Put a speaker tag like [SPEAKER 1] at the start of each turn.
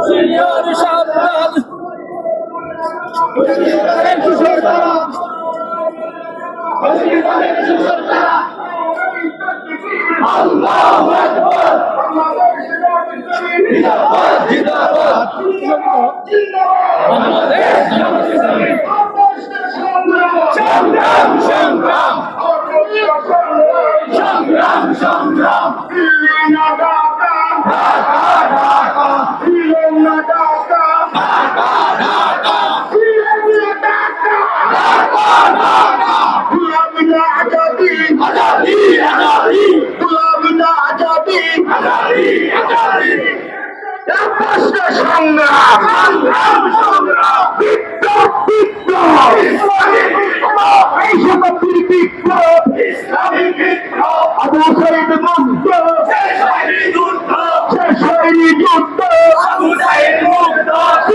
[SPEAKER 1] senior সাবধান আল্লাহু আকবার জিন্দাবাদ জিন্দাবাদ বাংলাদেশ সংগ্রাম সংগ্রাম সংগ্রাম সংগ্রাম
[SPEAKER 2] আবু সাইদ